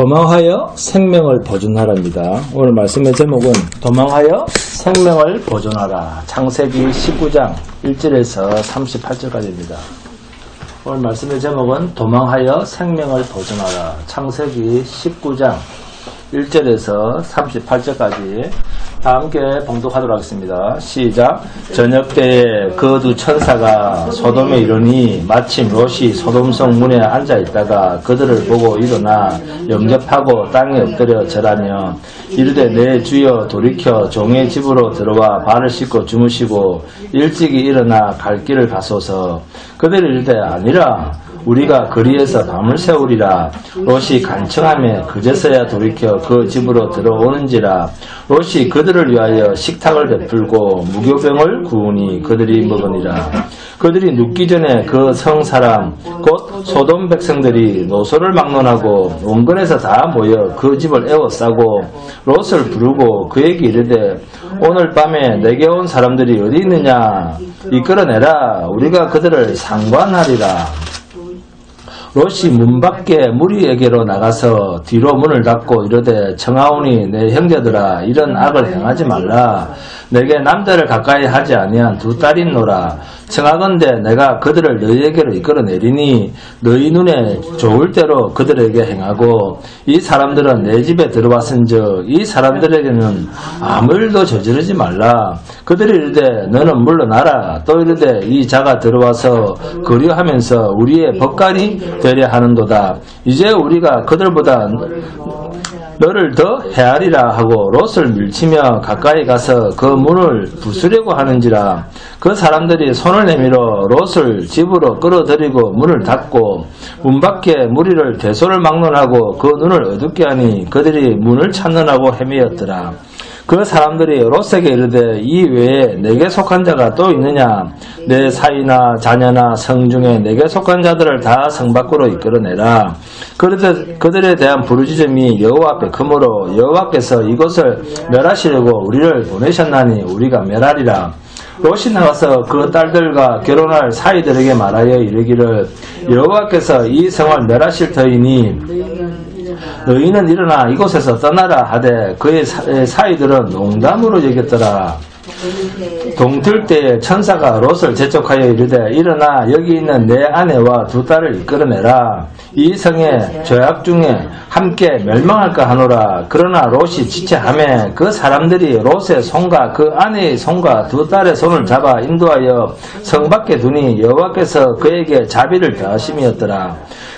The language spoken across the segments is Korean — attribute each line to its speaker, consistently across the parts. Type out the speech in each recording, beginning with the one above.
Speaker 1: 도망하여 생명을 보존하라입니다. 오늘 말씀의 제목은 도망하여 생명을 보존하라. 창세기 19장 1절에서 38절까지입니다. 오늘 말씀의 제목은 도망하여 생명을 보존하라. 창세기 19장 1절에서 38절까지 다 함께 봉독하도록 하겠습니다. 시작. 저녁 때에 그 두 천사가 소돔에 이르니 마침 롯이 소돔성 문에 앉아있다가 그들을 보고 일어나 영접하고 땅에 엎드려 절하며 이르되 내 주여 돌이켜 종의 집으로 들어와 발을 씻고 주무시고 일찍이 일어나 갈 길을 가소서. 그들이 이르되 아니라 우리가 거리에서 밤을 새우리라. 롯이 간청하며 그제서야 돌이켜 그 집으로 들어오는지라. 롯이 그들을 위하여 식탁을 베풀고 무교병을 구우니 그들이 먹으니라. 그들이 눕기 전에 그 성사람 곧 소돔 백성들이 노소를 막론하고 원근에서 다 모여 그 집을 에워싸고 롯을 부르고 그에게 이르되 오늘 밤에 내게 온 사람들이 어디 있느냐 이끌어내라. 우리가 그들을 상관하리라. 롯이 문 밖에 무리에게로 나가서 뒤로 문을 닫고 이르되 청하오니 내 형제들아 이런 악을 행하지 말라. 내게 남자를 가까이 하지 아니한 두 딸이 있노라. 청하건대 내가 그들을 너희에게로 이끌어내리니 너희 눈에 좋을 대로 그들에게 행하고 이 사람들은 내 집에 들어왔은즉 이 사람들에게는 아무 일도 저지르지 말라. 그들이 이르되 너는 물러나라. 또 이르되 이 자가 들어와서 거류하면서 우리의 법관이 되려 하는도다. 이제 우리가 그들보다 너를 더 헤아리라 하고 롯을 밀치며 가까이 가서 그 문을 부수려고 하는지라. 그 사람들이 손을 내밀어 롯을 집으로 끌어들이고 문을 닫고 문 밖에 무리를 대소를 막론하고 그 눈을 어둡게 하니 그들이 문을 찾느라고 헤매었더라. 그 사람들이 롯에게 이르되 이 외에 내게 속한 자가 또 있느냐. 내 사이나 자녀나 성 중에 내게 속한 자들을 다 성 밖으로 이끌어내라. 그들에 대한 부르짖음이 여호와 앞에 크므로 여호와께서 이곳을 멸하시려고 우리를 보내셨나니 우리가 멸하리라. 롯이 나가서 그 딸들과 결혼할 사이들에게 말하여 이르기를 여호와께서 이 성을 멸하실 터이니 너희는 일어나 이곳에서 떠나라 하되 그의 사이들은 농담으로 여겼더라. 동틀 때에 천사가 롯을 재촉하여 이르되 일어나 여기 있는 내 아내와 두 딸을 이끌어내라. 이 성의 죄악 중에 함께 멸망할까 하노라. 그러나 롯이 지체하매 그 사람들이 롯의 손과 그 아내의 손과 두 딸의 손을 잡아 인도하여 성 밖에 두니 여호와께서 그에게 자비를 더하심이었더라.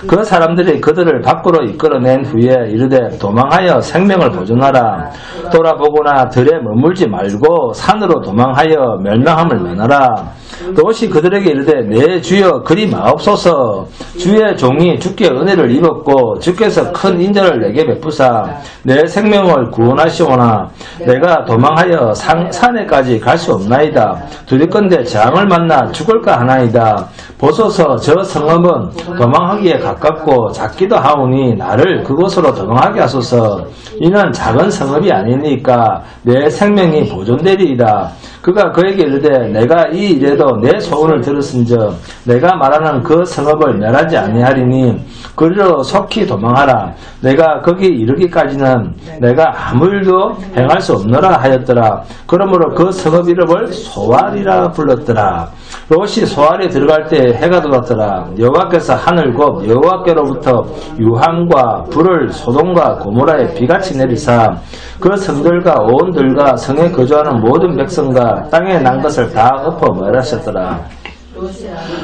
Speaker 1: 그 사람들이 그들을 밖으로 이끌어낸 후에 이르되 도망하여 생명을 보존하라. 돌아보거나 들에 머물지 말고 산으로 도망하여 멸망함을 면하라. 롯이 그들에게 이르되 내 주여 그리 마옵소서. 주의 종이 주께 은혜를 입었고 주께서 큰 인자를 내게 베푸사 내 생명을 구원하시오나 내가 도망하여 산에까지 갈 수 없나이다. 두렵건대 재앙을 만나 죽을까 하나이다. 보소서 저 성읍은 도망하기에 가깝고 작기도 하오니 나를 그곳으로 도망하게 하소서. 이는 작은 성읍이 아니니까 내 생명이 보존되리이다. 그가 그에게 이르되 내가 이 일에도 내 소원을 들었은즉 내가 말하는 그 성읍을 멸하지 아니하리니 그리로 속히 도망하라. 내가 거기 이르기까지는 내가 아무 일도 행할 수 없노라 하였더라. 그러므로 그 성읍 이름을 소알이라 불렀더라. 롯이 소알에 들어갈 때 해가 돋았더라. 여호와께서 하늘 곧 여호와께로부터 유황과 불을 소돔과 고모라에 비같이 내리사 그 성들과 온들과 성에 거주하는 모든 백성과 땅에 난 것을 다 엎어 멸하셨더라.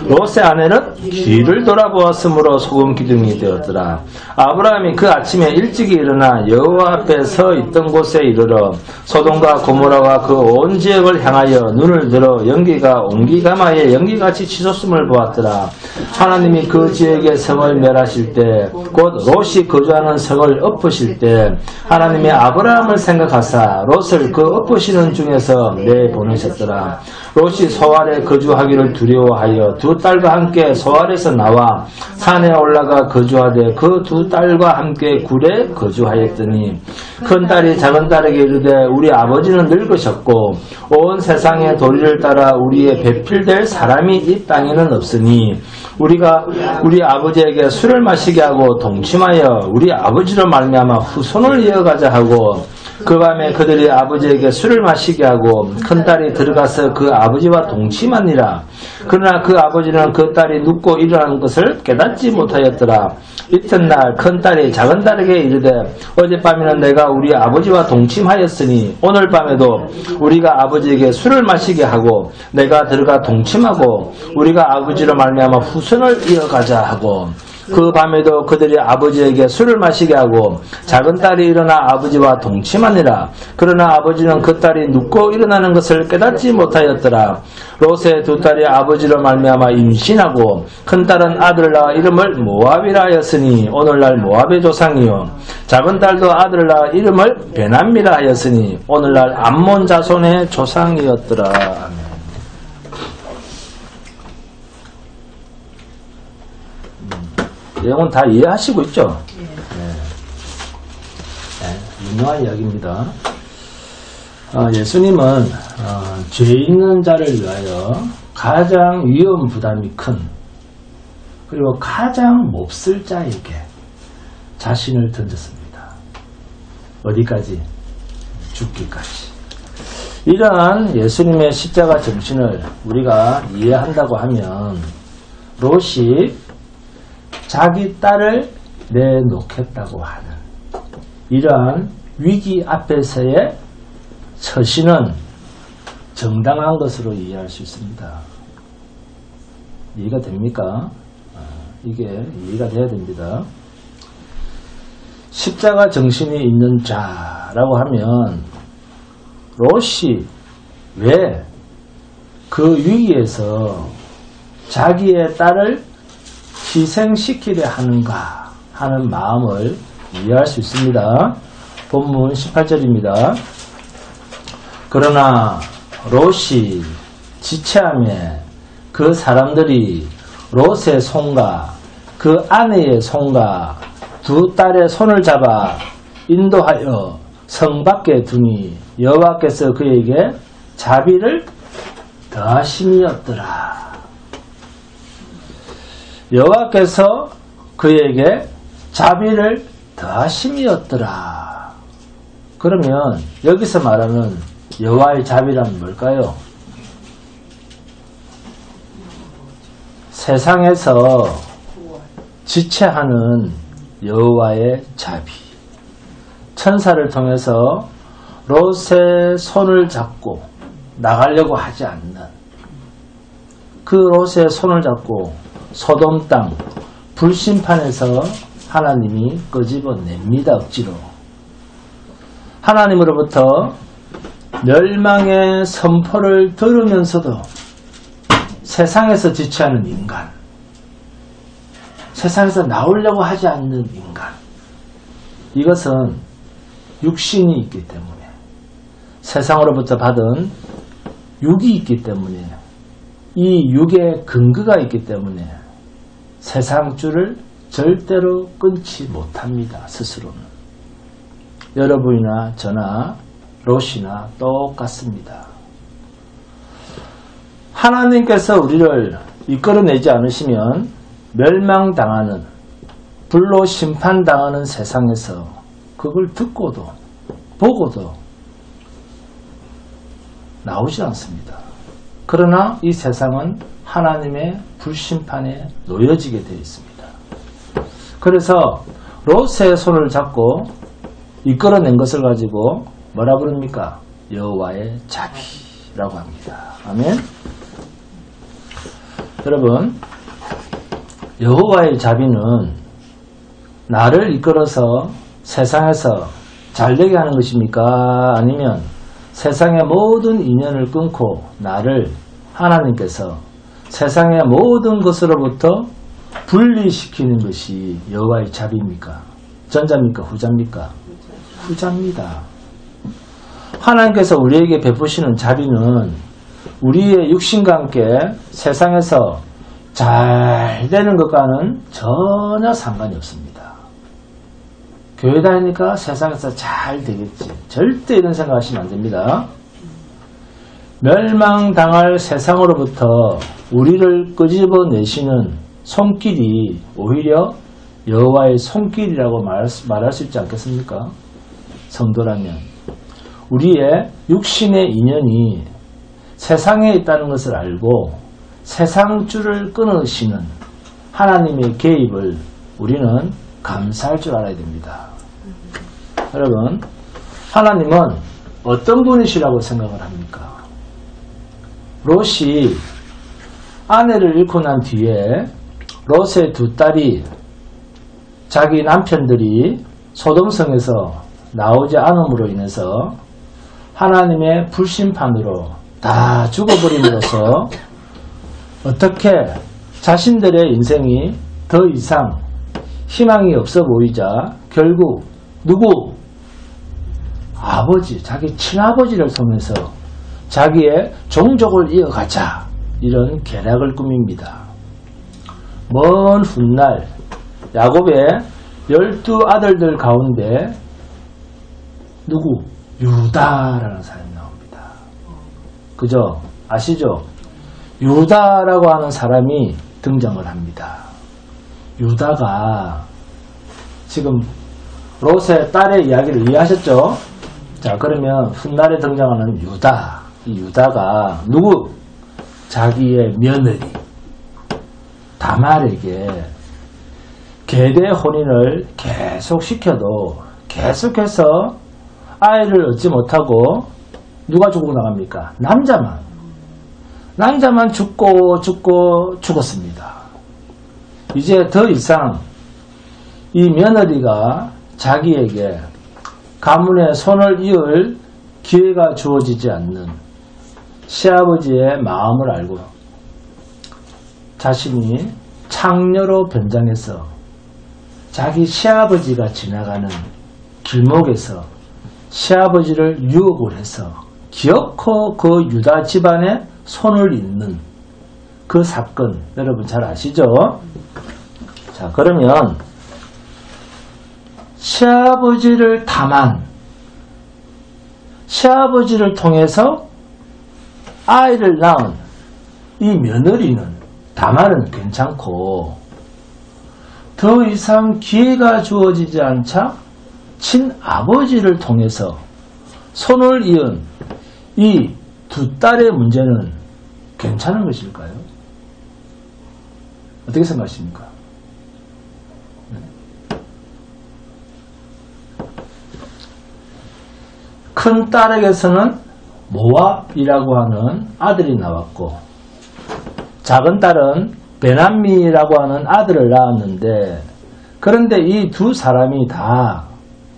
Speaker 1: 롯의 아내는 뒤를 돌아보았으므로 소금 기둥이 되었더라. 아브라함이 그 아침에 일찍이 일어나 여호와 앞에 서 있던 곳에 이르러 소돔과 고모라와 그 온 지역을 향하여 눈을 들어 연기가 옹기가마에 연기같이 치솟음을 보았더라. 하나님이 그 지역의 성을 멸하실 때 곧 롯이 거주하는 성을 엎으실 때 하나님이 아브라함을 생각하사 롯을 그 엎으시는 중에서 내보내셨더라. 롯이 소알에 거주하기를 두려워하여 두 딸과 함께 소알에서 나와 산에 올라가 거주하되 그 두 딸과 함께 굴에 거주하였더니 큰 딸이 작은 딸에게 이르되 우리 아버지는 늙으셨고 온 세상의 도리를 따라 우리의 배필될 사람이 이 땅에는 없으니 우리가 우리 아버지에게 술을 마시게 하고 동침하여 우리 아버지로 말미암아 후손을 이어가자 하고 그 밤에 그들이 아버지에게 술을 마시게 하고 큰딸이 들어가서 그 아버지와 동침하니라. 그러나 그 아버지는 그 딸이 눕고 일어나는 것을 깨닫지 못하였더라. 이튿날 큰딸이 작은딸에게 이르되 어젯밤에는 내가 우리 아버지와 동침하였으니 오늘 밤에도 우리가 아버지에게 술을 마시게 하고 내가 들어가 동침하고 우리가 아버지로 말미암아 후손을 이어가자 하고 그 밤에도 그들이 아버지에게 술을 마시게 하고 작은딸이 일어나 아버지와 동침하니라. 그러나 아버지는 그 딸이 눕고 일어나는 것을 깨닫지 못하였더라. 롯의 두 딸이 아버지로 말미암아 임신하고 큰딸은 아들을 낳아 이름을 모압이라 하였으니 오늘날 모압의 조상이요 작은딸도 아들을 낳아 이름을 베남이라 하였으니 오늘날 암몬 자손의 조상이었더라. 아멘. 내용은 다 이해하시고 있죠? 네, 유명한 이야기입니다. 예수님은 죄 있는 자를 위하여 가장 위험 부담이 큰 그리고 가장 몹쓸 자에게 자신을 던졌습니다. 어디까지? 죽기까지. 이러한 예수님의 십자가 정신을 우리가 이해한다고 하면 롯이 자기 딸을 내놓겠다고 하는 이러한 위기 앞에서의 처신은 정당한 것으로 이해할 수 있습니다. 이해가 됩니까? 이게 이해가 돼야 됩니다. 십자가 정신이 있는 자라고 하면 롯이 왜 그 위기에서 자기의 딸을 희생시키려 하는가 하는 마음을 이해할 수 있습니다. 본문 18절입니다. 그러나 롯이 지체함에 그 사람들이 롯의 손과 그 아내의 손과 두 딸의 손을 잡아 인도하여 성 밖에 두니 여호와께서 그에게 자비를 더하심이었더라. 여호와께서 그에게 자비를 더하심이었더라. 그러면 여기서 말하는 여호와의 자비란 뭘까요? 세상에서 지체하는 여호와의 자비. 천사를 통해서 롯의 손을 잡고 나가려고 하지 않는 그 롯의 손을 잡고 소돔 땅 불심판에서 하나님이 끄집어냅니다. 억지로. 하나님으로부터 멸망의 선포를 들으면서도 세상에서 지체하는 인간, 세상에서 나오려고 하지 않는 인간, 이것은 육신이 있기 때문에 세상으로부터 받은 육이 있기 때문에 이 육의 근거가 있기 때문에 세상 줄을 절대로 끊지 못합니다. 스스로는. 여러분이나 저나 롯이나 똑같습니다. 하나님께서 우리를 이끌어내지 않으시면 멸망당하는 불로 심판당하는 세상에서 그걸 듣고도 보고도 나오지 않습니다. 그러나 이 세상은 하나님의 불심판에 놓여지게 되어 있습니다. 그래서 롯의 손을 잡고 이끌어낸 것을 가지고 뭐라 부릅니까? 여호와의 자비라고 합니다. 아멘. 여러분, 여호와의 자비는 나를 이끌어서 세상에서 잘되게 하는 것입니까? 아니면 세상의 모든 인연을 끊고 나를 하나님께서 세상의 모든 것으로부터 분리시키는 것이 여호와의 자비입니까? 전자입니까? 후자입니까? 후자입니다. 하나님께서 우리에게 베푸시는 자비는 우리의 육신과 함께 세상에서 잘 되는 것과는 전혀 상관이 없습니다. 교회 다니니까 세상에서 잘 되겠지. 절대 이런 생각하시면 안 됩니다. 멸망당할 세상으로부터 우리를 끄집어내시는 손길이 오히려 여호와의 손길이라고 말할 수 있지 않겠습니까? 성도라면 우리의 육신의 인연이 세상에 있다는 것을 알고 세상 줄을 끊으시는 하나님의 개입을 우리는 감사할 줄 알아야 됩니다. 여러분, 하나님은 어떤 분이시라고 생각을 합니까? 롯이 아내를 잃고 난 뒤에 롯의 두 딸이 자기 남편들이 소돔성에서 나오지 않음으로 인해서 하나님의 불심판으로 다 죽어버림으로써 어떻게 자신들의 인생이 더 이상 희망이 없어 보이자 결국 누구? 아버지, 자기 친아버지를 통해서 자기의 종족을 이어가자 이런 계략을 꾸밉니다. 먼 훗날 야곱의 12아들들 가운데 누구? 유다라는 사람이 나옵니다. 그죠? 아시죠? 유다라고 하는 사람이 등장을 합니다. 유다가 지금 롯의 딸의 이야기를 이해하셨죠? 자, 그러면 훗날에 등장하는 유다. 이 유다가 누구? 자기의 며느리 다말에게 계대 혼인을 계속 시켜도 계속해서 아이를 얻지 못하고 누가 죽고 나갑니까? 남자만 죽고 죽었습니다. 이제 더 이상 이 며느리가 자기에게 가문의 손을 이을 기회가 주어지지 않는 시아버지의 마음을 알고 자신이 창녀로 변장해서 자기 시아버지가 지나가는 길목에서 시아버지를 유혹을 해서 기어코 그 유다 집안에 손을 잇는 그 사건 여러분 잘 아시죠? 자, 그러면 시아버지를 탐한 시아버지를 통해서 아이를 낳은 이 며느리는 다말은 괜찮고 더 이상 기회가 주어지지 않자 친아버지를 통해서 손을 이은 이 두 딸의 문제는 괜찮은 것일까요? 어떻게 생각하십니까? 큰 딸에게서는 모압이라고 하는 아들이 나왔고 작은 딸은 베남미라고 하는 아들을 낳았는데 그런데 이 두 사람이 다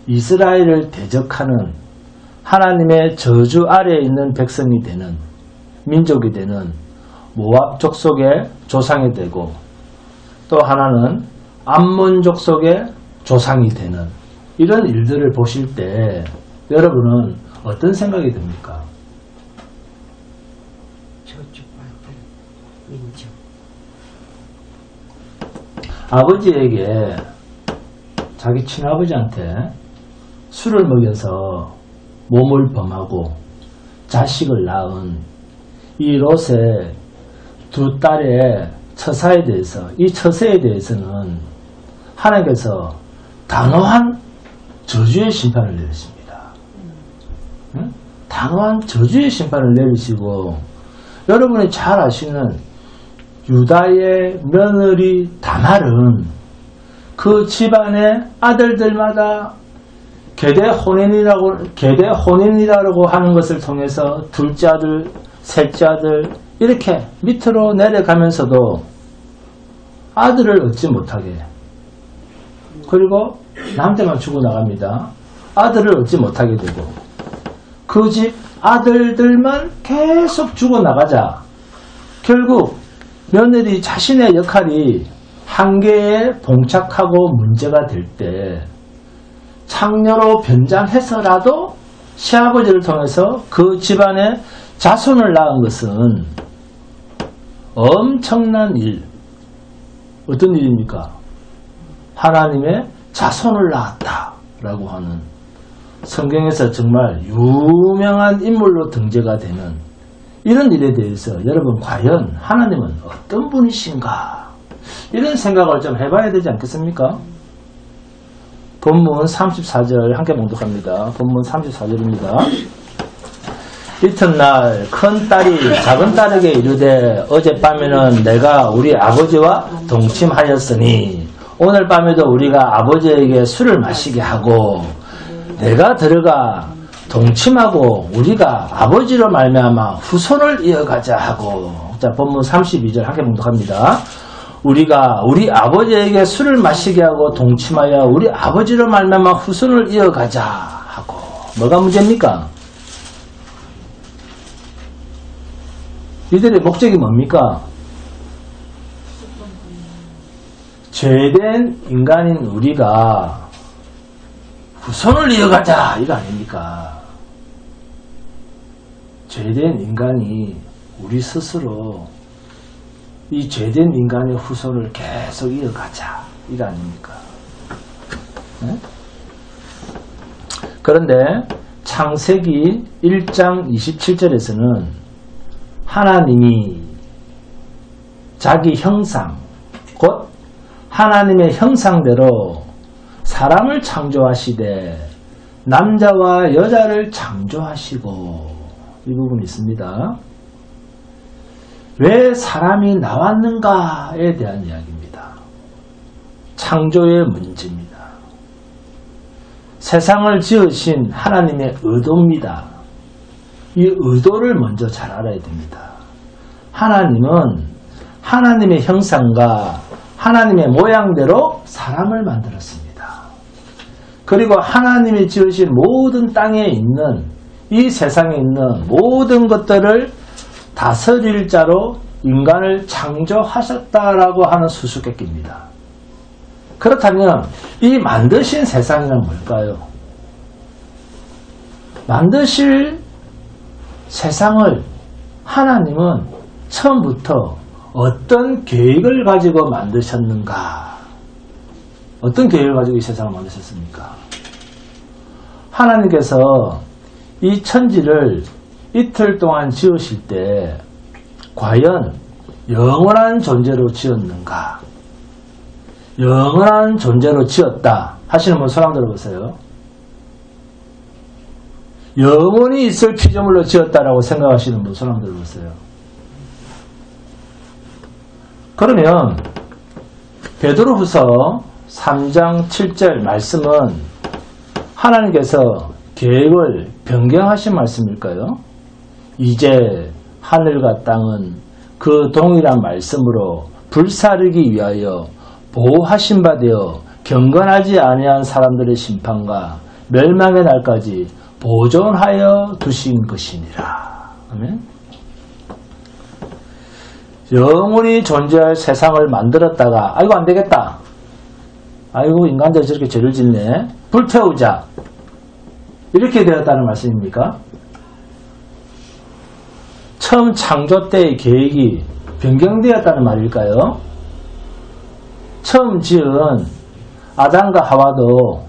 Speaker 1: 이스라엘을 대적하는 하나님의 저주 아래에 있는 백성이 되는 민족이 되는 모압 족속의 조상이 되고 또 하나는 암몬 족속의 조상이 되는 이런 일들을 보실 때 여러분은 어떤 생각이 듭니까?
Speaker 2: 저주받은 민족.
Speaker 1: 아버지에게 자기 친아버지한테 술을 먹여서 몸을 범하고 자식을 낳은 이 롯의 두 딸의 처사에 대해서 이 처세에 대해서는 하나님께서 단호한 저주의 심판을 내리십니다. 응? 단호한 저주의 심판을 내리시고 여러분이 잘 아시는 유다의 며느리 다말은 그 집안의 아들들마다 계대 혼인이라고 하는 것을 통해서 둘째 아들, 셋째 아들 이렇게 밑으로 내려가면서도 아들을 얻지 못하게 그리고 남자만 죽어나갑니다. 아들을 얻지 못하게 되고 그 집 아들들만 계속 죽어나가자 결국 며느리 자신의 역할이 한계에 봉착하고 문제가 될 때 창녀로 변장해서라도 시아버지를 통해서 그 집안의 자손을 낳은 것은 엄청난 일. 어떤 일입니까? 하나님의 자손을 낳았다라고 하는 성경에서 정말 유명한 인물로 등재가 되는 이런 일에 대해서 여러분 과연 하나님은 어떤 분이신가? 이런 생각을 좀 해봐야 되지 않겠습니까? 본문 34절 함께 봉독합니다. 본문 34절입니다. 이튿날 큰 딸이 작은 딸에게 이르되 어젯밤에는 내가 우리 아버지와 동침하였으니 오늘 밤에도 우리가 아버지에게 술을 마시게 하고 내가 들어가 동침하고 우리가 아버지로 말미암아 후손을 이어가자 하고. 자, 본문 32절 함께 봉독합니다. 우리가 우리 아버지에게 술을 마시게 하고 동침하여 우리 아버지로 말미암아 후손을 이어가자 하고. 뭐가 문제입니까? 이들의 목적이 뭡니까? 죄된 인간인 우리가 후손을 이어가자 이거 아닙니까? 죄된 인간이 우리 스스로 이 죄된 인간의 후손을 계속 이어가자 이거 아닙니까? 네? 그런데 창세기 1장 27절에서는 하나님이 자기 형상 곧 하나님의 형상대로 사람을 창조하시되 남자와 여자를 창조하시고 이 부분이 있습니다. 왜 사람이 나왔는가에 대한 이야기입니다. 창조의 문제입니다. 세상을 지으신 하나님의 의도입니다. 이 의도를 먼저 잘 알아야 됩니다. 하나님은 하나님의 형상과 하나님의 모양대로 사람을 만들었습니다. 그리고 하나님이 지으신 모든 땅에 있는 이 세상에 있는 모든 것들을 다스릴 자로 인간을 창조하셨다라고 하는 수수께끼입니다. 그렇다면 이 만드신 세상이란 뭘까요? 만드실 세상을 하나님은 처음부터 어떤 계획을 가지고 만드셨는가? 어떤 계획을 가지고 이 세상을 만드셨습니까? 하나님께서 이 천지를 이틀 동안 지으실 때 과연 영원한 존재로 지었는가? 영원한 존재로 지었다 하시는 분 손 한번 들어보세요. 영원히 있을 피조물로 지었다라고 생각하시는 분 손 한번 들어보세요. 그러면 베드로후서 3장 7절 말씀은 하나님께서 계획을 변경하신 말씀일까요? 이제 하늘과 땅은 그 동일한 말씀으로 불사르기 위하여 보호하신 바 되어 경건하지 아니한 사람들의 심판과 멸망의 날까지 보존하여 두신 것이니라. 아멘. 영원히 존재할 세상을 만들었다가 아이고 안되겠다. 아이고 인간들 저렇게 죄를 짓네. 불태우자. 이렇게 되었다는 말씀입니까? 처음 창조 때의 계획이 변경되었다는 말일까요? 처음 지은 아담과 하와도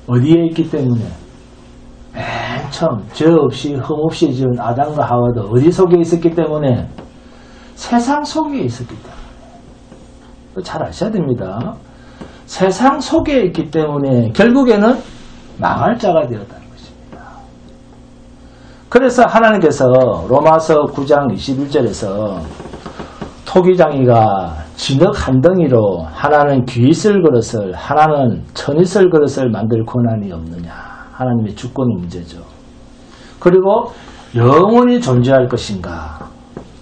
Speaker 1: 어디에 있기 때문에 맨 처음 죄 없이 흠 없이 지은 아담과 하와도 어디 속에 있었기 때문에 세상 속에 있었기 때문에 잘 아셔야 됩니다. 세상 속에 있기 때문에 결국에는 망할 자가 되었다는 것입니다. 그래서 하나님께서 로마서 9장 21절에서 토기장이가 진흙 한 덩이로 하나는 귀 있을 그릇을 하나는 천 있을 그릇을 만들 권한이 없느냐. 하나님의 주권의 문제죠. 그리고 영원히 존재할 것인가.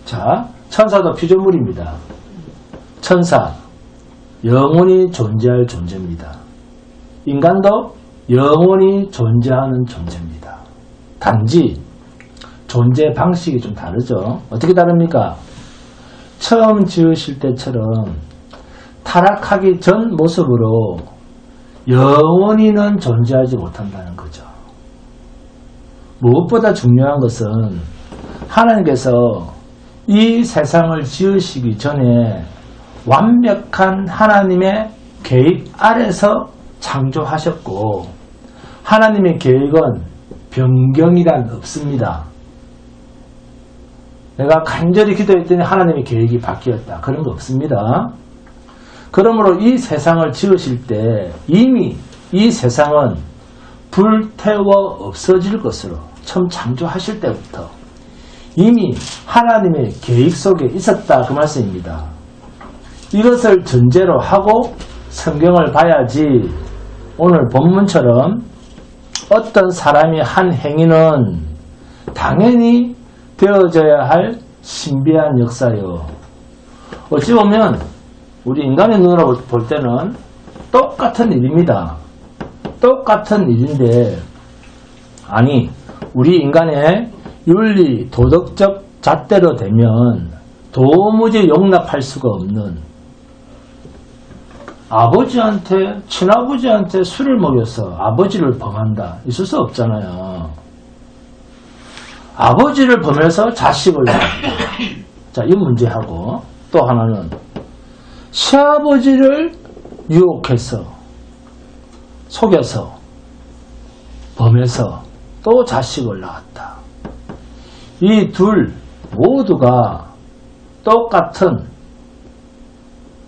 Speaker 1: 자, 천사도 피조물입니다. 천사 영원히 존재할 존재입니다. 인간도 영원히 존재하는 존재입니다. 단지 존재 방식이 좀 다르죠. 어떻게 다릅니까? 처음 지으실 때처럼 타락하기 전 모습으로 영원히는 존재하지 못한다는 거죠. 무엇보다 중요한 것은 하나님께서 이 세상을 지으시기 전에 완벽한 하나님의 계획 아래서 창조하셨고 하나님의 계획은 변경이란 없습니다. 내가 간절히 기도했더니 하나님의 계획이 바뀌었다. 그런 거 없습니다. 그러므로 이 세상을 지으실 때 이미 이 세상은 불태워 없어질 것으로 처음 창조하실 때부터 이미 하나님의 계획 속에 있었다 그 말씀입니다. 이것을 전제로 하고 성경을 봐야지 오늘 본문처럼 어떤 사람이 한 행위는 당연히 되어져야 할 신비한 역사요. 어찌 보면 우리 인간의 눈으로 볼 때는 똑같은 일입니다. 똑같은 일인데 아니 우리 인간의 윤리 도덕적 잣대로 되면 도무지 용납할 수가 없는 아버지한테 친아버지한테 술을 먹여서 아버지를 범한다. 있을 수 없잖아요. 아버지를 범해서 자식을 낳았다. 자, 이 문제하고 또 하나는 시아버지를 유혹해서 속여서 범해서 또 자식을 낳았다. 이 둘 모두가 똑같은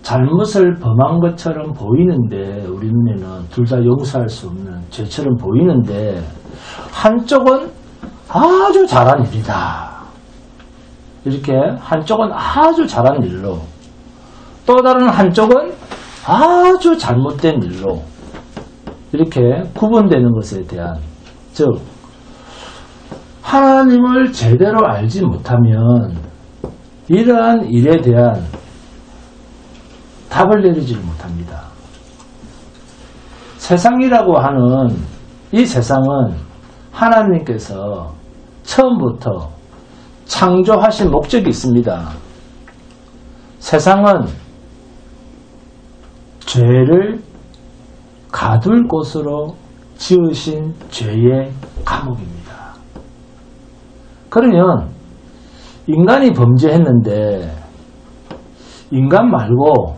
Speaker 1: 잘못을 범한 것처럼 보이는데 우리 눈에는 둘 다 용서할 수 없는 죄처럼 보이는데 한쪽은 아주 잘한 일이다. 이렇게 한쪽은 아주 잘한 일로 또 다른 한쪽은 아주 잘못된 일로 이렇게 구분되는 것에 대한 즉 하나님을 제대로 알지 못하면 이러한 일에 대한 답을 내리지 못합니다. 세상이라고 하는 이 세상은 하나님께서 처음부터 창조하신 목적이 있습니다. 세상은 죄를 가둘 곳으로 지으신 죄의 감옥입니다. 그러면 인간이 범죄했는데 인간 말고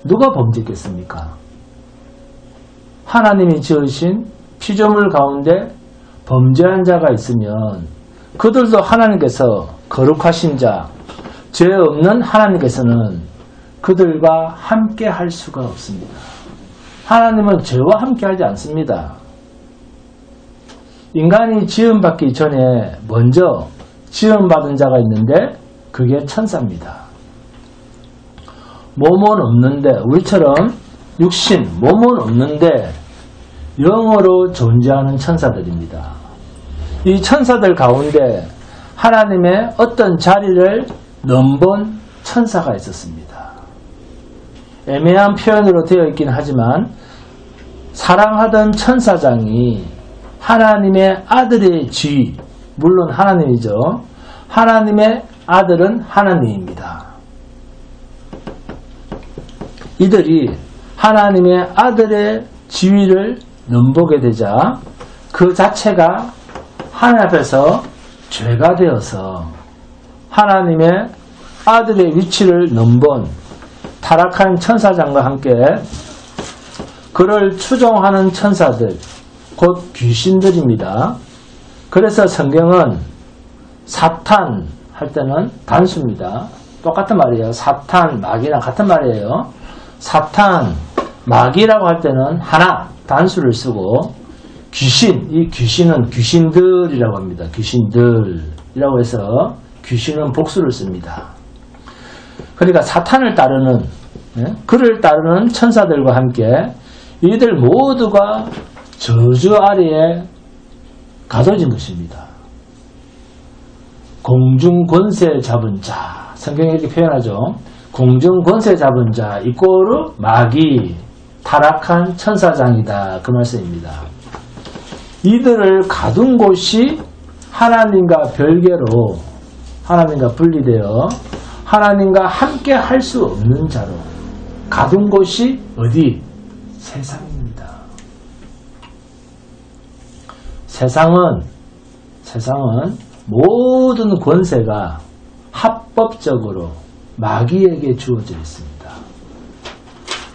Speaker 1: 누가 범죄했겠습니까? 하나님이 지으신 피조물 가운데 범죄한 자가 있으면 그들도 하나님께서 거룩하신 자, 죄 없는 하나님께서는 그들과 함께 할 수가 없습니다. 하나님은 죄와 함께 하지 않습니다. 인간이 지음받기 전에 먼저 지음받은 자가 있는데 그게 천사입니다. 몸은 없는데 우리처럼 육신, 몸은 없는데 영으로 존재하는 천사들입니다. 이 천사들 가운데 하나님의 어떤 자리를 넘본 천사가 있었습니다. 애매한 표현으로 되어 있긴 하지만 사랑하던 천사장이 하나님의 아들의 쥐, 물론 하나님이죠. 하나님의 아들은 하나님입니다. 이들이 하나님의 아들의 지위를 넘보게 되자 그 자체가 하나님 앞에서 죄가 되어서 하나님의 아들의 위치를 넘본 타락한 천사장과 함께 그를 추종하는 천사들, 곧 귀신들입니다. 그래서 성경은 사탄 할 때는 단수입니다. 똑같은 말이에요. 사탄, 마귀랑 같은 말이에요. 사탄, 마귀라고 할 때는 하나, 단수를 쓰고 귀신, 이 귀신은 귀신들이라고 합니다. 귀신들이라고 해서 귀신은 복수를 씁니다. 그러니까 사탄을 따르는, 그를 따르는 천사들과 함께 이들 모두가 저주 아래에 가둬진 것입니다. 공중 권세 잡은 자, 성경에 이렇게 표현하죠. 공중 권세 잡은 자 이꼬르 마귀, 타락한 천사장이다 그 말씀입니다. 이들을 가둔 곳이 하나님과 별개로 하나님과 분리되어 하나님과 함께 할 수 없는 자로 가둔 곳이 어디? 세상입니다. 세상은 모든 권세가 합법적으로 마귀에게 주어져 있습니다.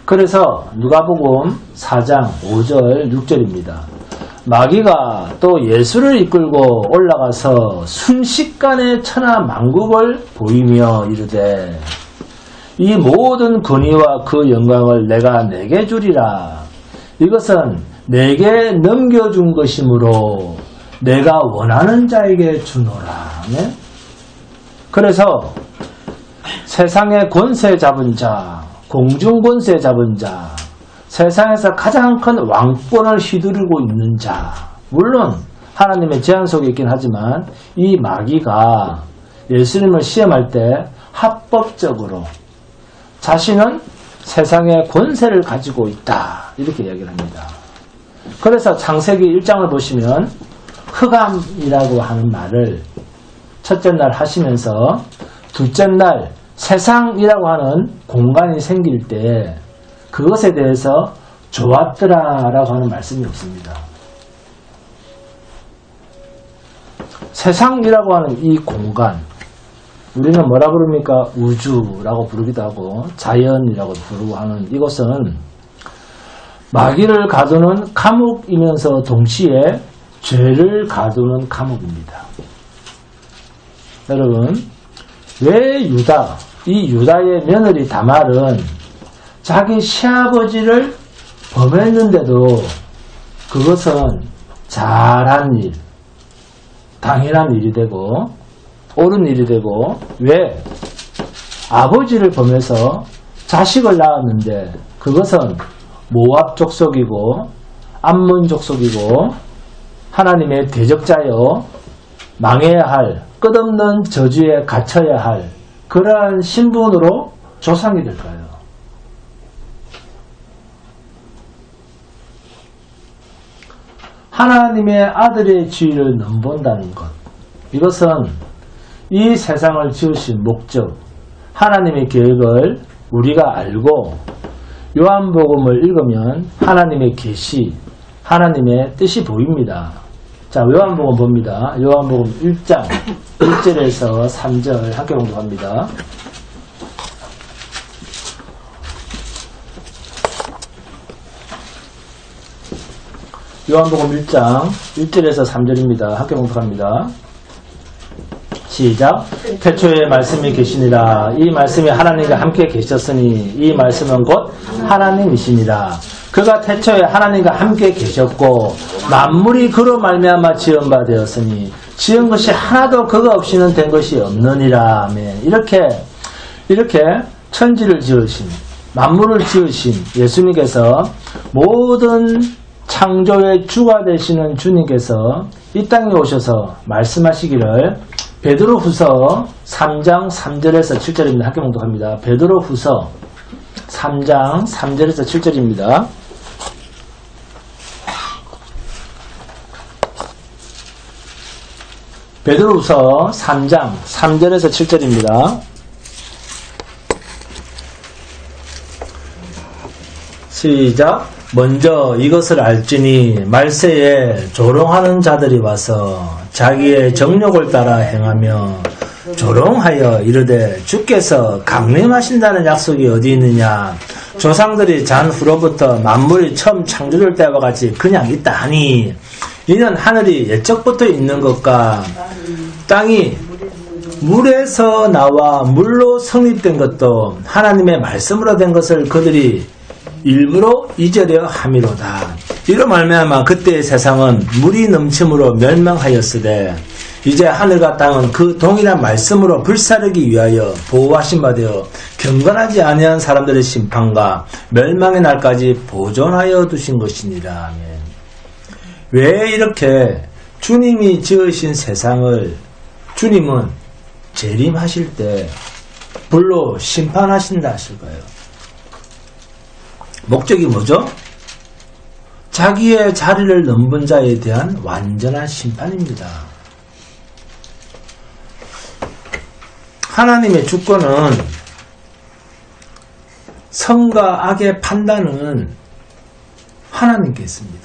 Speaker 1: 그래서 누가복음 4장 5절 6절입니다. 마귀가 또 예수를 이끌고 올라가서 순식간에 천하 만국을 보이며 이르되 이 모든 권위와 그 영광을 내가 내게 주리라. 이것은 내게 넘겨준 것이므로 내가 원하는 자에게 주노라. 네? 그래서 세상의 권세 잡은 자, 공중 권세 잡은 자, 세상에서 가장 큰 왕권을 휘두르고 있는 자, 물론 하나님의 제한 속에 있긴 하지만 이 마귀가 예수님을 시험할 때 합법적으로 자신은 세상의 권세를 가지고 있다, 이렇게 이야기를 합니다. 그래서 창세기 1장을 보시면 흑암이라고 하는 말을 첫째 날 하시면서 둘째 날 세상이라고 하는 공간이 생길 때 그것에 대해서 좋았더라라고 하는 말씀이 없습니다. 세상이라고 하는 이 공간, 우리는 뭐라 부릅니까? 우주라고 부르기도 하고 자연이라고 부르고 하는 이것은 마귀를 가두는 감옥이면서 동시에 죄를 가두는 감옥입니다. 여러분, 왜 이 유다의 며느리 다말은 자기 시아버지를 범했는데도 그것은 잘한 일, 당연한 일이 되고 옳은 일이 되고, 왜? 아버지를 범해서 자식을 낳았는데 그것은 모압 족속이고 암몬 족속이고 하나님의 대적자여 망해야 할, 끝없는 저주에 갇혀야 할 그러한 신분으로 조상이 될까요? 하나님의 아들의 지위를 넘본다는 것, 이것은 이 세상을 지으신 목적, 하나님의 계획을 우리가 알고 요한복음을 읽으면 하나님의 계시, 하나님의 뜻이 보입니다. 자, 요한복음 봅니다. 요한복음 1장 1절에서 3절 함께 공부합니다. 요한복음 1장 1절에서 3절입니다. 함께 공부합니다. 시작. 태초에 말씀이 계시니라. 이 말씀이 하나님과 함께 계셨으니 이 말씀은 곧 하나님이시니라. 그가 태초에 하나님과 함께 계셨고 만물이 그로 말미암아 지은 바 되었으니 지은 것이 하나도 그가 없이는 된 것이 없느니라. 아멘. 이렇게 천지를 지으신, 만물을 지으신 예수님께서 모든 창조의 주가 되시는 주님께서 이 땅에 오셔서 말씀하시기를 베드로후서 3장 3절에서 7절입니다. 함께 봉독합니다. 베드로후서 3장 3절에서 7절입니다. 베드로후서 3장 3절에서 7절입니다. 시작. 먼저 이것을 알지니 말세에 조롱하는 자들이 와서 자기의 정욕을 따라 행하며 조롱하여 이르되 주께서 강림하신다는 약속이 어디 있느냐. 조상들이 잔 후로부터 만물이 처음 창조될 때와 같이 그냥 있다 하니 이는 하늘이 옛적부터 있는 것과 땅이 물에서 나와 물로 성립된 것도 하나님의 말씀으로 된 것을 그들이 일부러 잊으려 함이로다. 이로 말미암아 그때의 세상은 물이 넘침으로 멸망하였으되 이제 하늘과 땅은 그 동일한 말씀으로 불사르기 위하여 보호하신 바 되어 경건하지 아니한 사람들의 심판과 멸망의 날까지 보존하여 두신 것이니라. 아멘. 왜 이렇게 주님이 지으신 세상을 주님은 재림하실 때 불로 심판하신다 하실까요? 목적이 뭐죠? 자기의 자리를 넘본 자에 대한 완전한 심판입니다. 하나님의 주권은 선과 악의 판단은 하나님께 있습니다.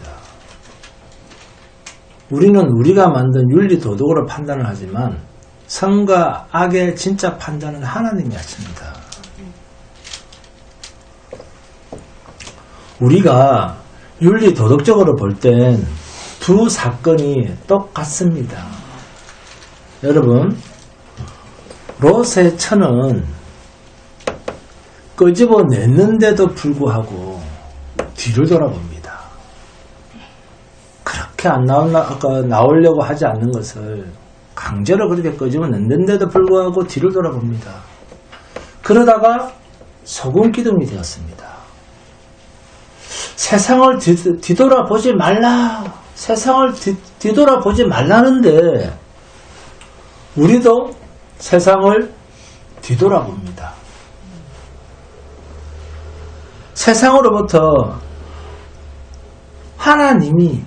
Speaker 1: 우리는 우리가 만든 윤리 도덕으로 판단을 하지만 선과 악의 진짜 판단은 하나님이 하십니다. 우리가 윤리 도덕적으로 볼 땐 두 사건이 똑같습니다. 여러분, 롯의 처는
Speaker 3: 끄집어냈는데도 불구하고 뒤를 돌아봅니다. 그렇게 안 나오려고 하지 않는 것을 강제로 그렇게 끄집어냈는데도 불구하고 뒤를 돌아봅니다. 그러다가 소금 기둥이 되었습니다. 세상을 뒤돌아보지 말라. 세상을 뒤돌아보지 말라는데 우리도 세상을 뒤돌아봅니다. 세상으로부터 하나님이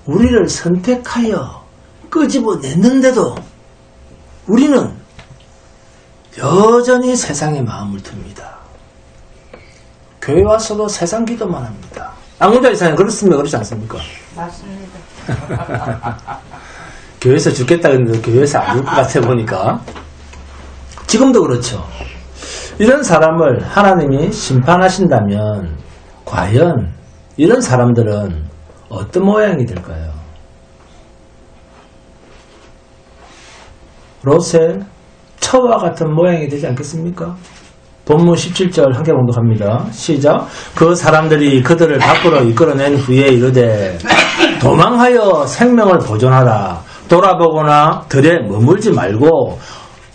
Speaker 3: 우리를 선택하여 끄집어냈는데도 우리는 여전히 세상에 마음을 듭니다. 교회 와서도 세상 기도만 합니다. 안군자 이사님 그렇습니까? 그렇지 않습니까?
Speaker 2: 맞습니다.
Speaker 3: 교회에서 죽겠다 그랬는데 교회에서 안 죽을 것 같아 보니까 지금도 그렇죠. 이런 사람을 하나님이 심판하신다면 과연 이런 사람들은 어떤 모양이 될까요? 롯의 처와 같은 모양이 되지 않겠습니까? 본문 17절 함께 봉독합니다. 시작. 그 사람들이 그들을 밖으로 이끌어낸 후에 이르되 도망하여 생명을 보존하라. 돌아보거나 들에 머물지 말고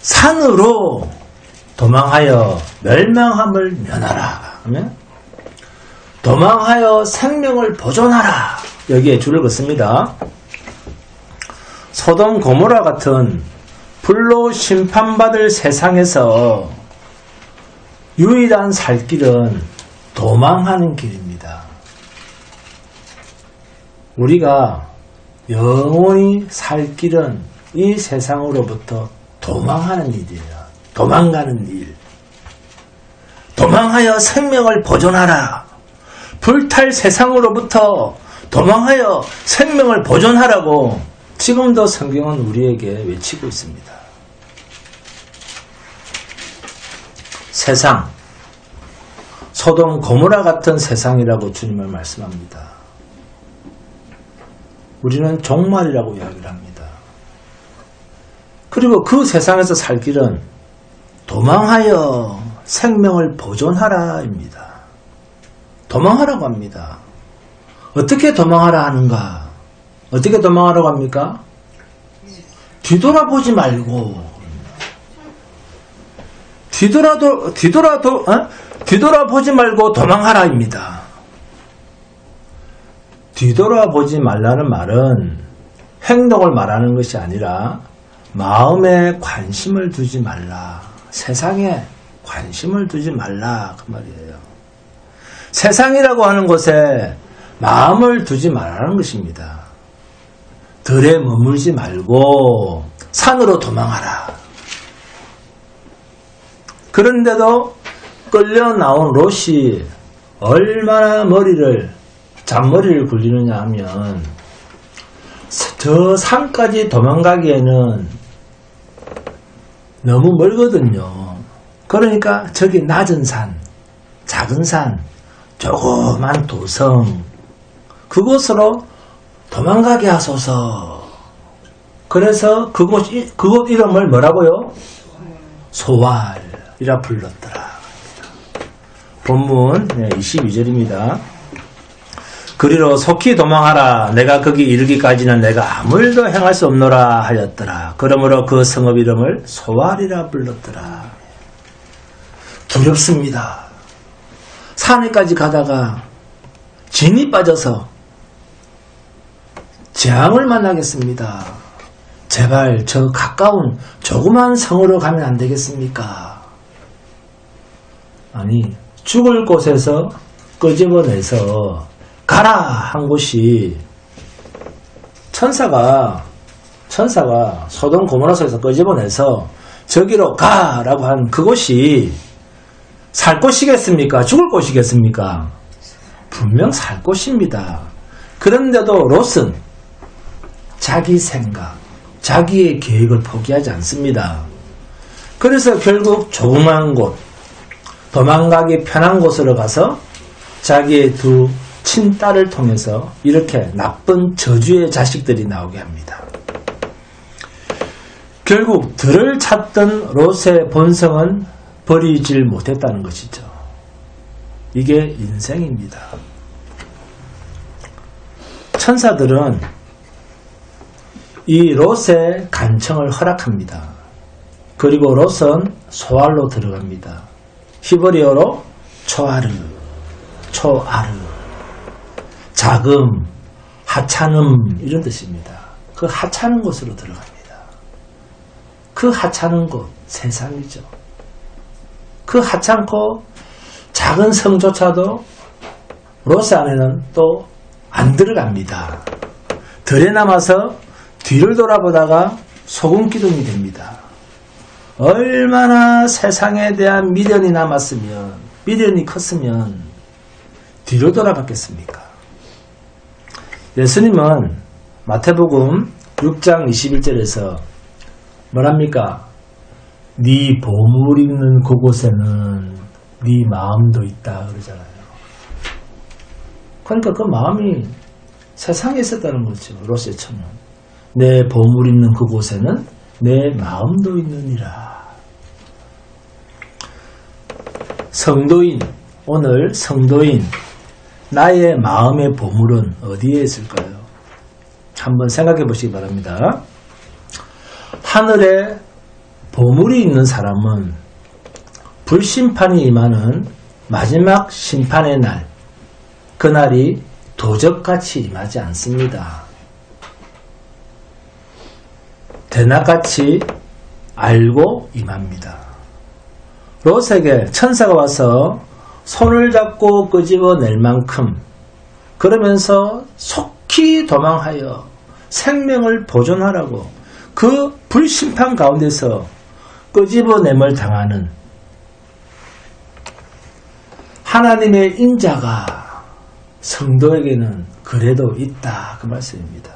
Speaker 3: 산으로 도망하여 멸망함을 면하라. 아멘. 도망하여 생명을 보존하라. 여기에 줄을 긋습니다. 소돔 고모라 같은 불로 심판받을 세상에서 유일한 살 길은 도망하는 길입니다. 우리가 영원히 살 길은 이 세상으로부터 도망하는 일이에요. 도망가는 일. 도망하여 생명을 보존하라. 불탈 세상으로부터 도망하여 생명을 보존하라고 지금도 성경은 우리에게 외치고 있습니다. 세상, 소돔 고모라 같은 세상이라고 주님은 말씀합니다. 우리는 종말이라고 이야기를 합니다. 그리고 그 세상에서 살 길은 도망하여 생명을 보존하라입니다. 도망하라고 합니다. 어떻게 도망하라 하는가? 어떻게 도망하라고 합니까? 뒤돌아보지 말고 뒤돌아보지 말고 도망하라입니다. 뒤돌아보지 말라는 말은 행동을 말하는 것이 아니라 마음에 관심을 두지 말라. 세상에 관심을 두지 말라. 그 말이에요. 세상이라고 하는 곳에 마음을 두지 말라는 것입니다. 들에 머물지 말고 산으로 도망하라. 그런데도 끌려 나온 롯이 얼마나 잔머리를 굴리느냐 하면 저 산까지 도망가기에는 너무 멀거든요. 그러니까 저기 낮은 산, 작은 산, 조그만 도성 그곳으로 도망가게 하소서. 그래서 그곳 이름을 뭐라고요? 소알이라 불렀더라. 본문 22절입니다. 그리로 속히 도망하라. 내가 거기 이르기까지는 내가 아무 일도 행할 수 없노라 하였더라. 그러므로 그 성읍 이름을 소알이라 불렀더라. 두렵습니다. 산에까지 가다가 진이 빠져서 재앙을 만나겠습니다. 제발 저 가까운 조그만 성으로 가면 안 되겠습니까? 아니, 죽을 곳에서 끄집어내서 가라 한 곳이 천사가 소돔 고모라서에서 끄집어내서 저기로 가라고 한 그곳이 살 곳이겠습니까? 죽을 곳이겠습니까? 분명 살 곳입니다. 그런데도 롯은 자기 생각, 자기의 계획을 포기하지 않습니다. 그래서 결국 조그만 곳, 도망가기 편한 곳으로 가서 자기의 두 친딸을 통해서 이렇게 나쁜 저주의 자식들이 나오게 합니다. 결국 들을 찾던 롯의 본성은 버리질 못했다는 것이죠. 이게 인생입니다. 천사들은 이 롯의 간청을 허락합니다. 그리고 롯은 소알로 들어갑니다. 히브리어로 초아르, 자금, 하찮음 이런 뜻입니다. 그 하찮은 곳으로 들어갑니다. 그 하찮은 곳, 세상이죠. 그 하찮고 작은 성조차도 롯의 안에는 또 안 들어갑니다. 들에 남아서 뒤를 돌아보다가 소금 기둥이 됩니다. 얼마나 세상에 대한 미련이 남았으면, 미련이 컸으면 뒤로 돌아봤겠습니까? 예수님은 마태복음 6장 21절에서 뭐랍니까? 네 보물 있는 그곳에는 네 마음도 있다 그러잖아요. 그러니까 그 마음이 세상에 있었다는 거죠. 롯의처럼 내 보물 있는 그곳에는 내 마음도 있느니라. 성도인, 오늘 성도인, 나의 마음의 보물은 어디에 있을까요? 한번 생각해 보시기 바랍니다. 하늘에 보물이 있는 사람은 불심판이 임하는 마지막 심판의 날, 그날이 도적같이 임하지 않습니다. 대낮같이 알고 임합니다. 롯에게 천사가 와서 손을 잡고 끄집어낼 만큼 그러면서 속히 도망하여 생명을 보존하라고 그 불심판 가운데서 끄집어냄을 당하는 하나님의 인자가 성도에게는 그래도 있다 그 말씀입니다.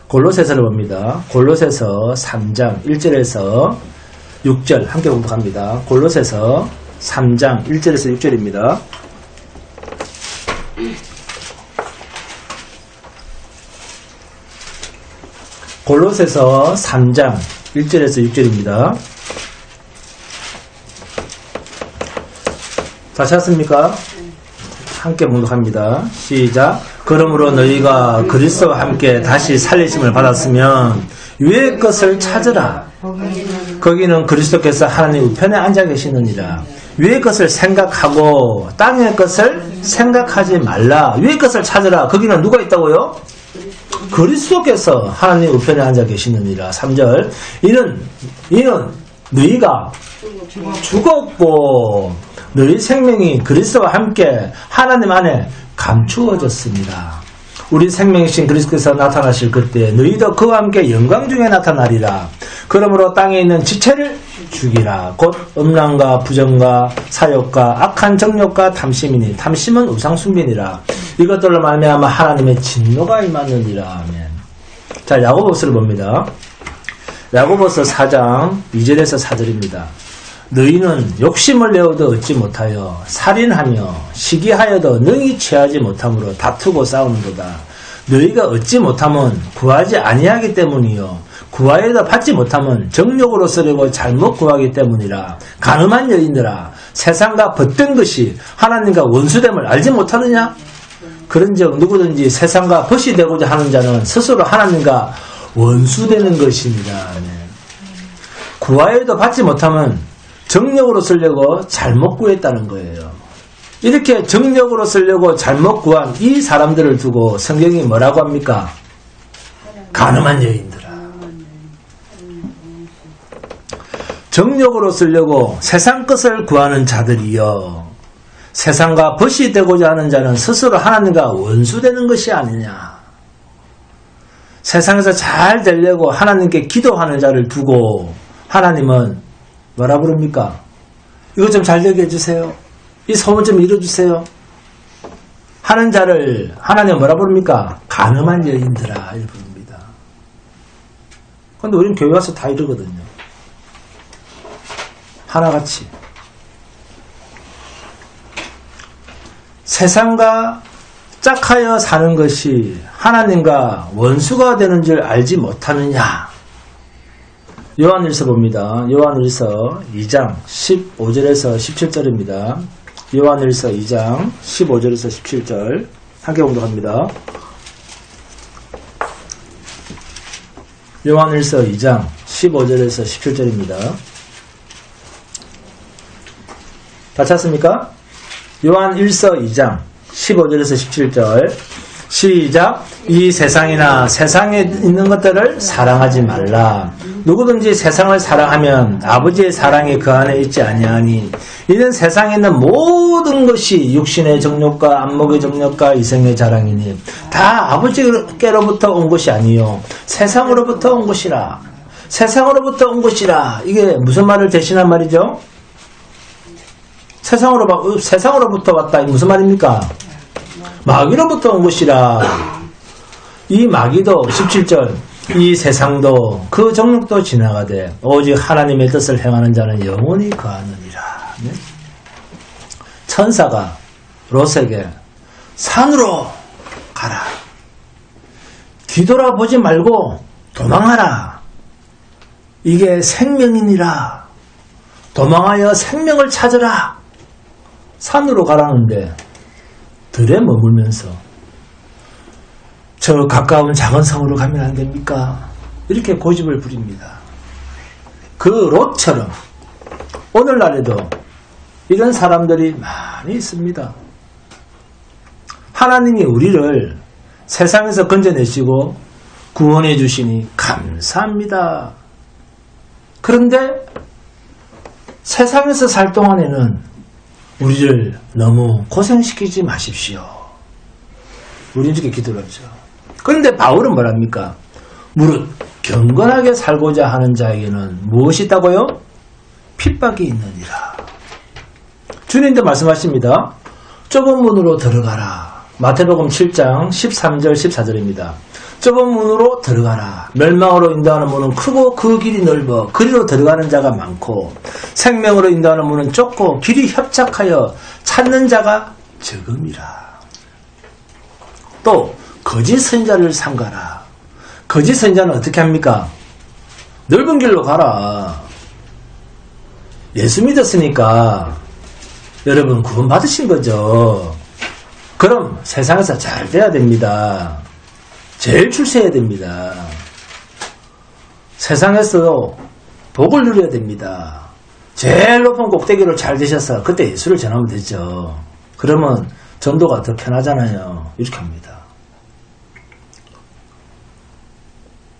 Speaker 3: 골로새서를 봅니다. 골로새서 3장 1절에서 6절 함께 공부합니다. 골로새서 3장 1절에서 6절입니다. 골로새서 3장 1절에서 6절입니다. 다 찾았습니까? 함께 봉독합니다. 시작. 그러므로 너희가 그리스도와 함께 다시 살리심을 받았으면 위의 것을 찾으라. 거기는 그리스도께서 하나님 우편에 앉아 계시느니라. 위의 것을 생각하고 땅의 것을 생각하지 말라. 위의 것을 찾으라. 거기는 누가 있다고요? 그리스도께서 하나님 우편에 앉아 계시느니라. 3절. 이는 너희가 죽었고 너희 생명이 그리스도와 함께 하나님 안에 감추어졌습니다. 우리 생명이신 그리스도께서 나타나실 그때 너희도 그와 함께 영광 중에 나타나리라. 그러므로 땅에 있는 지체를 죽이라. 곧 음란과 부정과 사욕과 악한 정욕과 탐심이니 탐심은 우상숭배니라. 이것들로 말미암아 하나님의 진노가 임하느니라. 아멘. 자, 야고보서를 봅니다. 야고보서 4장 2절에서 4절입니다. 너희는 욕심을 내어도 얻지 못하여 살인하며 시기하여도 능히 취하지 못함으로 다투고 싸우는도다. 너희가 얻지 못하면 구하지 아니하기 때문이요 구하여도 받지 못하면 정욕으로 쓰려고 잘못 구하기 때문이라. 간음한 여인들아, 세상과 벗된 것이 하나님과 원수됨을 알지 못하느냐? 그런즉 누구든지 세상과 벗이 되고자 하는 자는 스스로 하나님과 원수되는 것입니다. 구하여도 받지 못하면 정력으로 쓰려고 잘못 구했다는 거예요. 이렇게 정력으로 쓰려고 잘못 구한 이 사람들을 두고 성경이 뭐라고 합니까? 간음한 여인들아. 정력으로 쓰려고 세상 것을 구하는 자들이여, 세상과 벗이 되고자 하는 자는 스스로 하나님과 원수되는 것이 아니냐. 세상에서 잘 되려고 하나님께 기도하는 자를 두고 하나님은 뭐라 부릅니까? 이거 좀 잘 되게 해주세요. 이 소원 좀 이뤄주세요. 하는 자를 하나님은 뭐라 부릅니까? 간음한 여인들아 이렇게 부릅니다. 그런데 우리는 교회 와서 다 이러거든요. 하나같이 세상과 짝하여 사는 것이 하나님과 원수가 되는 줄 알지 못하느냐. 요한일서 봅니다. 요한일서 2장 15절에서 17절입니다. 요한일서 2장 15절에서 17절 함께 공독합니다. 요한일서 2장 15절에서 17절입니다. 다 찾습니까? 요한일서 2장 15절에서 17절 시작. 이 세상이나 세상에 있는 것들을 사랑하지 말라. 누구든지 세상을 사랑하면 아버지의 사랑이 그 안에 있지 아니하니 이는 세상에 있는 모든 것이 육신의 정욕과 안목의 정욕과 이생의 자랑이니 다 아버지께로부터 온 것이 아니요 세상으로부터 온 것이라. 세상으로부터 온 것이라. 이게 무슨 말을 대신한 말이죠? 세상으로부터 왔다. 이 무슨 말입니까? 마귀로부터 온 것이라. 이 마귀도 17절 이 세상도 그 정욕도 지나가되 오직 하나님의 뜻을 행하는 자는 영원히 거하느니라. 네? 천사가 롯에게 산으로 가라. 뒤돌아보지 말고 도망하라. 이게 생명이니라. 도망하여 생명을 찾으라. 산으로 가라는데 들에 머물면서 저 가까운 작은 성으로 가면 안 됩니까? 이렇게 고집을 부립니다. 그 롯처럼 오늘날에도 이런 사람들이 많이 있습니다. 하나님이 우리를 세상에서 건져내시고 구원해 주시니 감사합니다. 그런데 세상에서 살 동안에는 우리를 너무 고생시키지 마십시오. 우리는 이렇게 기도를 하죠. 그런데 바울은 뭐랍니까? 무릇 경건하게 살고자 하는 자에게는 무엇이 있다고요? 핍박이 있느니라. 주님도 말씀하십니다. 좁은 문으로 들어가라. 마태복음 7장 13절 14절입니다. 좁은 문으로 들어가라. 멸망으로 인도하는 문은 크고 그 길이 넓어 그리로 들어가는 자가 많고 생명으로 인도하는 문은 좁고 길이 협착하여 찾는 자가 적음이라. 또 거짓 선지자를 삼가라. 거짓 선지자는 어떻게 합니까? 넓은 길로 가라. 예수 믿었으니까 여러분 구원 받으신 거죠. 그럼 세상에서 잘 돼야 됩니다. 제일 출세해야 됩니다. 세상에서도 복을 누려야 됩니다. 제일 높은 꼭대기로 잘 되셔서 그때 예수를 전하면 되죠. 그러면 전도가 더 편하잖아요. 이렇게 합니다.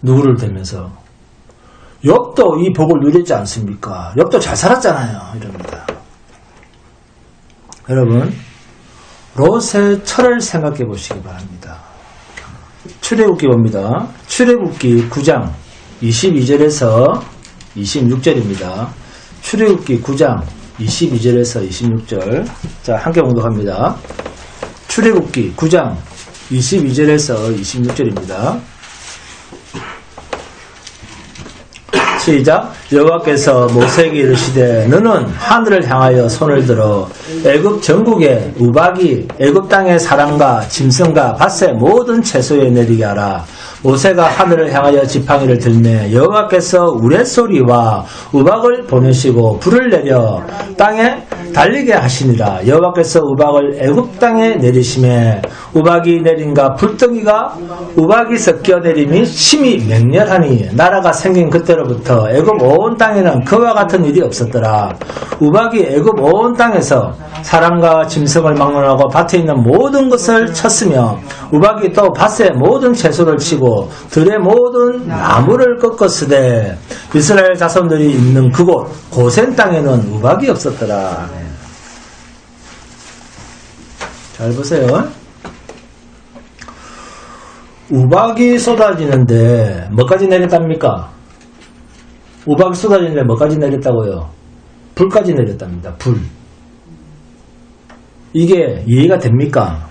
Speaker 3: 누구를 대면서 욥도 이 복을 누렸지 않습니까? 욥도 잘 살았잖아요. 이럽니다. 여러분 롯의 철을 생각해 보시기 바랍니다. 출애굽기 봅니다. 출애굽기 9장 22절에서 26절입니다. 출애굽기 9장 22절에서 26절. 자, 함께 공독합니다. 출애굽기 9장 22절에서 26절입니다. 시작. 여호와께서 모세에게 이르시되 너는 하늘을 향하여 손을 들어 애굽 전국에 우박이 애굽 땅의 사람과 짐승과 밭의 모든 채소에 내리게 하라. 모세가 하늘을 향하여 지팡이를 들매 여호와께서 우레소리와 우박을 보내시고 불을 내려 땅에 달리게 하시니라. 여호와께서 우박을 애굽 땅에 내리심에 우박이 내린가 불덩이가 우박이 섞여 내림이 심히 맹렬하니 나라가 생긴 그때로부터 애굽 온 땅에는 그와 같은 일이 없었더라. 우박이 애굽 온 땅에서 사람과 짐승을 막론하고 밭에 있는 모든 것을 쳤으며 우박이 또 밭의 모든 채소를 치고 들의 모든 나무를 꺾었으되 이스라엘 자손들이 있는 그곳 고센 땅에는 우박이 없었더라. 잘 보세요. 우박이 쏟아지는데 뭐까지 내렸답니까? 우박이 쏟아지는데 뭐까지 내렸다고요? 불까지 내렸답니다. 불. 이게 이해가 됩니까?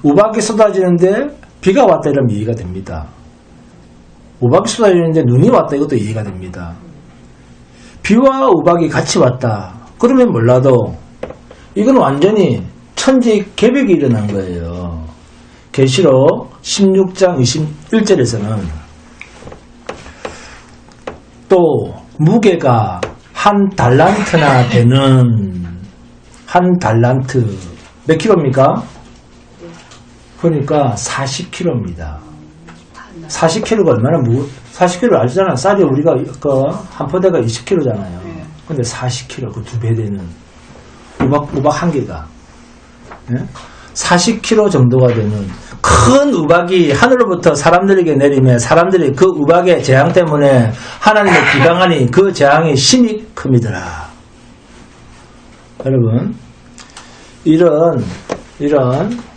Speaker 3: 우박이 쏟아지는데 비가 왔다 이러면 이해가 됩니다. 우박이 쏟아지는데 눈이 왔다 이것도 이해가 됩니다. 비와 우박이 같이 왔다 그러면 몰라도 이건 완전히 천지개벽이 일어난 거예요. 계시록 16장 21절에서는 또 무게가 한 달란트나 되는 한 달란트 몇 킬로입니까? 그러니까 40킬로입니다. 40킬로가 얼마나 40킬로 알잖아. 쌀이 우리가 한 포대가 20킬로잖아요. 근데 40킬로 그 2배 되는 우박 한 개가 40킬로 정도가 되는 큰 우박이 하늘로부터 사람들에게 내리면 사람들이 그 우박의 재앙 때문에 하나님의 비방하니 그 재앙이 심히 큽니더라. 여러분, 이런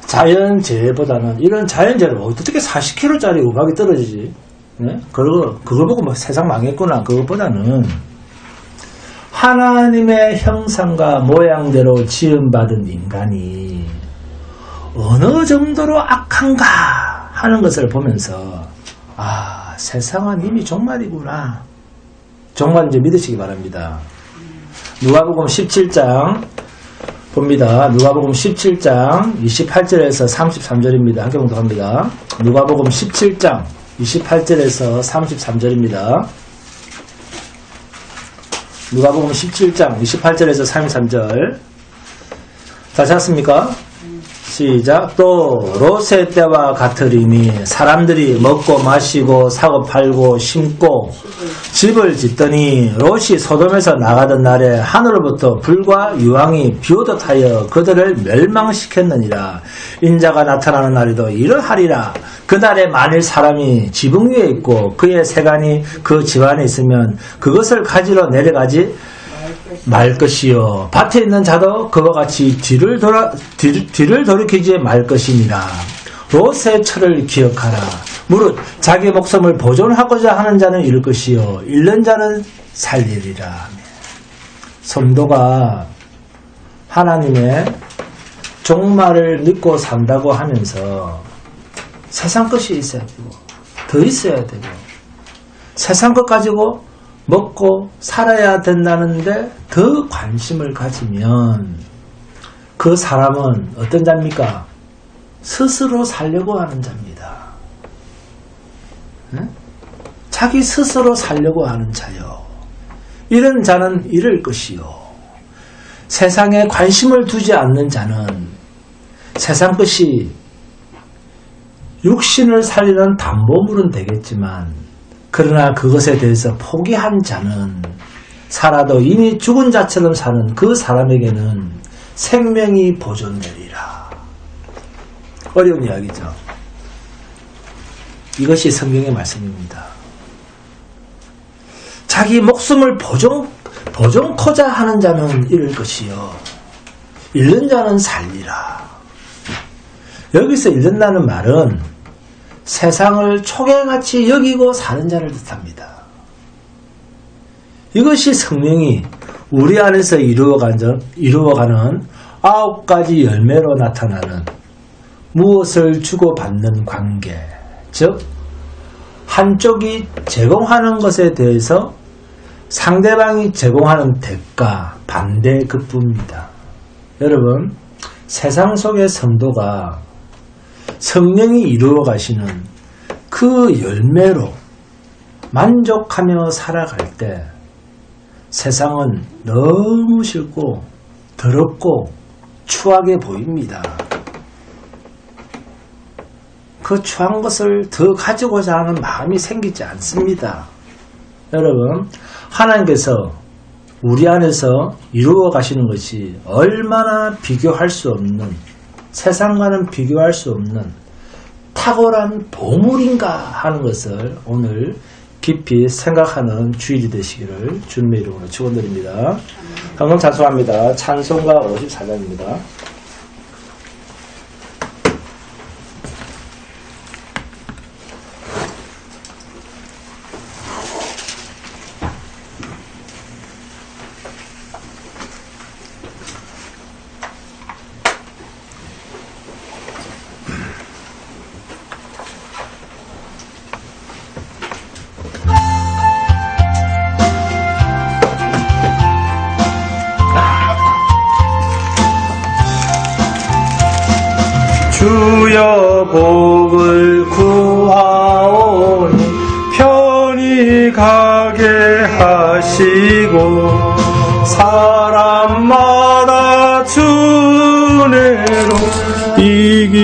Speaker 3: 자연재해보다는 이런 자연재해를 어떻게 40kg짜리 우박이 떨어지지? 네? 그걸 보고 뭐 세상 망했구나. 그것보다는 하나님의 형상과 모양대로 지음받은 인간이 어느 정도로 악한가 하는 것을 보면서 세상은 이미 종말이구나. 종말 이제 믿으시기 바랍니다. 누가복음 17장 봅니다. 누가복음 17장 28절에서 33절입니다. 함께 봉독합니다. 누가복음 17장 28절에서 33절입니다. 누가복음 17장 28절에서 33절 다 찾았습니까? 시작. 또 롯의 때와 같으리니 사람들이 먹고 마시고 사고 팔고 심고 집을 짓더니 롯이 소돔에서 나가던 날에 하늘로부터 불과 유황이 비오듯 하여 그들을 멸망시켰느니라. 인자가 나타나는 날에도 이러하리라. 그날에 만일 사람이 지붕 위에 있고 그의 세간이 그 집안에 있으면 그것을 가지러 내려가지 말 것이요 밭에 있는 자도 그와 같이 뒤를 돌이키지 말 것이니라. 롯의 철을 기억하라. 무릇 자기 목숨을 보존하고자 하는 자는 잃을 것이요 잃는 자는 살리리라. 성도가 하나님의 종말을 믿고 산다고 하면서 세상 것이 있어야 되고 더 있어야 되고 세상 것 가지고 먹고 살아야 된다는데 더 관심을 가지면 그 사람은 어떤 자입니까? 스스로 살려고 하는 자입니다. 자기 스스로 살려고 하는 자요. 이런 자는 잃을 것이요. 세상에 관심을 두지 않는 자는 세상 것이 육신을 살리는 담보물은 되겠지만 그러나 그것에 대해서 포기한 자는 살아도 이미 죽은 자처럼 사는 그 사람에게는 생명이 보존되리라. 어려운 이야기죠. 이것이 성경의 말씀입니다. 자기 목숨을 보존코자 하는 자는 잃을 것이요 잃는 자는 살리라. 여기서 잃는다는 말은 세상을 초계같이 여기고 사는 자를 뜻합니다. 이것이 성령이 우리 안에서 이루어가는 9가지 열매로 나타나는 무엇을 주고받는 관계, 즉 한쪽이 제공하는 것에 대해서 상대방이 제공하는 대가, 반대 그뿐입니다. 여러분, 세상 속의 성도가 성령이 이루어 가시는 그 열매로 만족하며 살아갈 때 세상은 너무 싫고 더럽고 추하게 보입니다. 그 추한 것을 더 가지고자 하는 마음이 생기지 않습니다. 여러분, 하나님께서 우리 안에서 이루어 가시는 것이 얼마나 비교할 수 없는, 세상과는 비교할 수 없는 탁월한 보물인가 하는 것을 오늘 깊이 생각하는 주일이 되시기를 주님의 이름으로 축원드립니다. 방금 찬송합니다. 찬송가 54장입니다.
Speaker 4: 주여 복을 구하오니 편히 가게 하시고 사람마다 주 이기